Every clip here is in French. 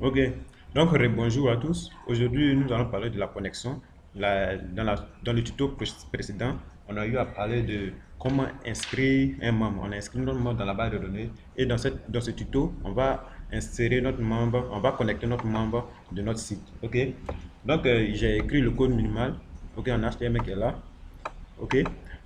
Ok, donc bonjour à tous. Aujourd'hui, nous allons parler de la connexion. Dans le tuto précédent, on a eu à parler de comment inscrire un membre. On a inscrit notre membre dans la base de données et dans ce tuto, on va insérer notre membre, on va connecter notre membre de notre site. Ok, donc j'ai écrit le code minimal. Ok, en HTML qui est là. Ok,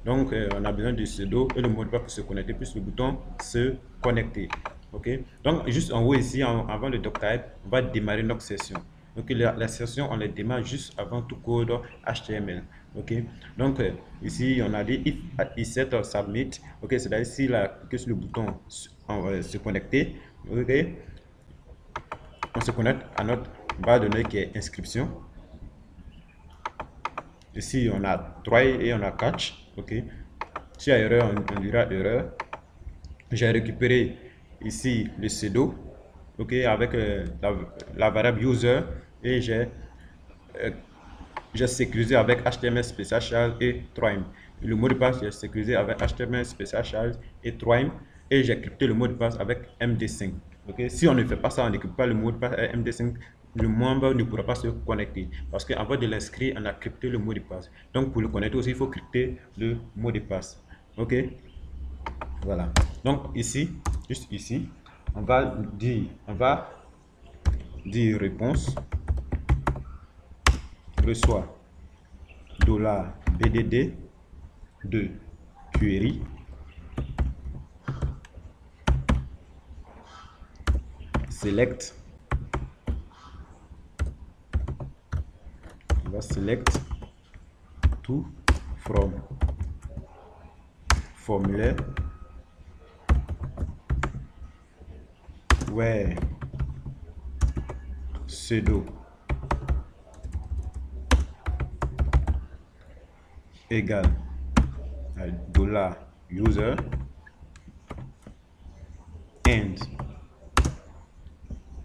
donc on a besoin du pseudo et le mot de passe pour se connecter, plus le bouton se connecter. Ok, donc juste en haut ici, avant le doctype, on va démarrer notre session. Donc la session, on la démarre juste avant tout code HTML. Ok, donc ici on a dit if is set or submit. Ok, c'est-à-dire ici là, cliquez sur le bouton se connecter. Ok, on se connecte à notre base de données qui est inscription. Ici, on a try et on a catch. Ok. S'il y a erreur, on dira erreur. J'ai récupéré ici le pseudo. Ok. Avec la variable user. Et euh, j'ai sécurisé avec HTML special charge et trim. Le mot de passe, j'ai sécurisé avec HTML special charge et trim. Et j'ai crypté le mot de passe avec MD5. Okay? Si on ne fait pas ça, on n'écrypte pas le mot de passe avec MD5, le membre ne pourra pas se connecter. Parce qu'avant de l'inscrire, on a crypté le mot de passe. Donc pour le connecter aussi, il faut crypter le mot de passe. Ok? Voilà. Donc ici, juste ici, on va dire réponse reçoit $BDD de query select. On va select to from formulaire where pseudo égale à $user and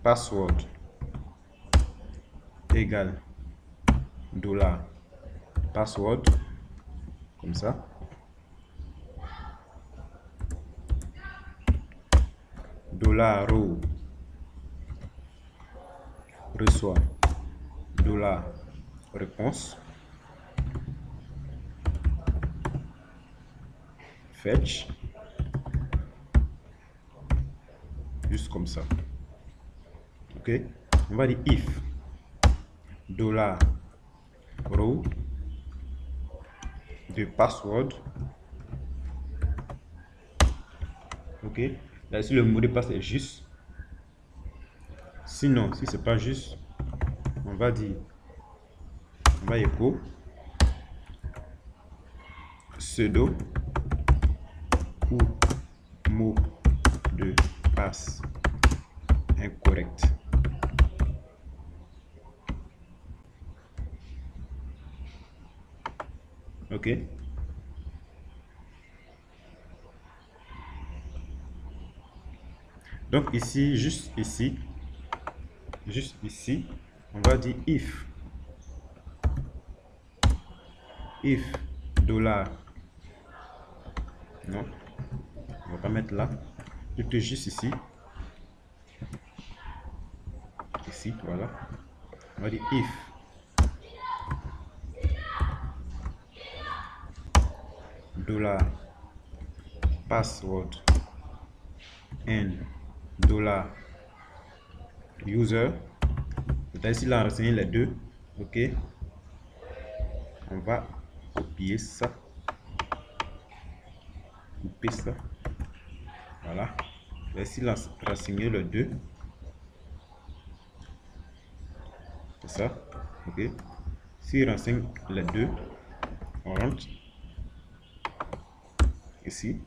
password égale $password, comme ça. $row reçoit $réponse fetch, juste comme ça. Ok, on va dire if $row de password. Ok, là si le mot de passe est juste, sinon si c'est pas juste, on va écho pseudo ou mot de passe incorrect. Ok, donc ici, juste ici, on va dire if $, non, on va pas mettre là, plutôt juste ici, voilà, on va dire if $password and $user. Ici là on a renseigné les deux. Ok, on va copier ça, couper ça, voilà. Ici là renseigner les deux, c'est ça. Ok, si renseigne les deux, on rentre ici.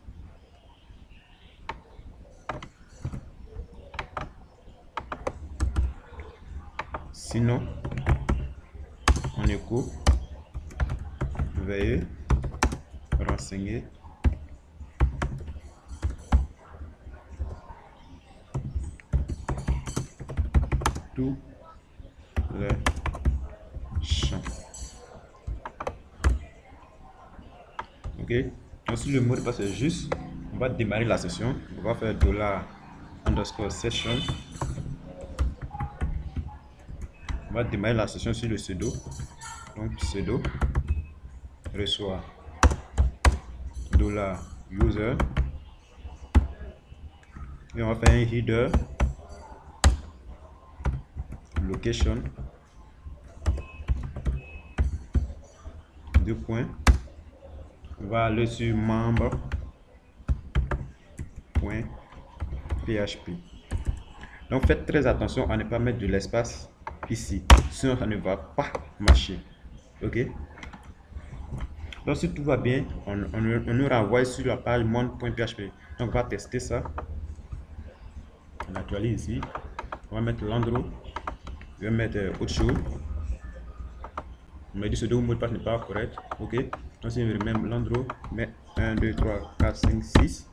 Sinon, on écho, veuillez renseigner tous les champs. Ok, donc si le mot de passe est juste, on va démarrer la session. On va faire $_session On va démarrer la session sur le sudo. Donc sudo reçoit $user et on va faire un header location deux points. On va aller sur membre.php. Donc faites très attention à ne pas mettre de l'espace ici, sinon ça ne va pas marcher. Ok, donc si tout va bien, on nous renvoie sur la page monde.php. Donc on va tester ça. On actualise ici, on va mettre l'endroit, je vais mettre autre chose. On me dit ce mot de passe n'est pas correct. Ok, donc si je remets l'endroit, mais 1 2 3 4 5 6.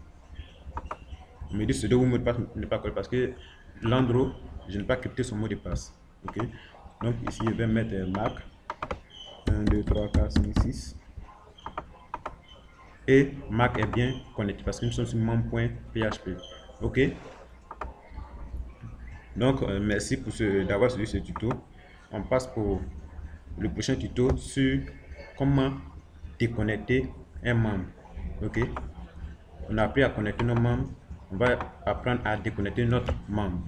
On me dit ce mot de passe n'est pas correct parce que l'endroit, je n'ai pas crypté son mot de passe. Ok, donc ici je vais mettre Mac 1 2 3 4 5 6 et Mac est bien connecté parce que nous sommes sur membre.php. Ok, donc merci pour d'avoir suivi ce tuto. On passe pour le prochain tuto sur comment déconnecter un membre. Ok, on a appris à connecter nos membres, on va apprendre à déconnecter notre membre.